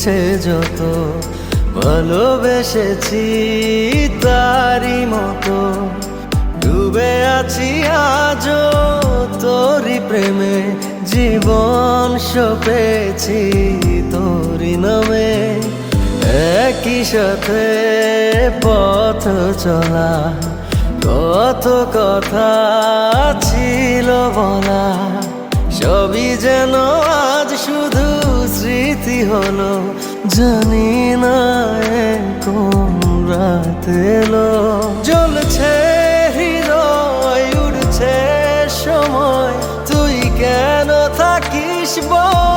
মিছে যত ভালোবেসেছি তারই মতো ডুবে আছি আজও তোরই প্রেমে, জীবন সপেছি তোরই নামে। একই সাথে পথ চলা, কত কথা ছিল বলা, সবই যেন আজ শুধু স্মৃতি হলো। জানি না কোন রাত এলো, জ্বলছে হৃদয়, উড়ছে সময়, তুই কেন থাকিস বল।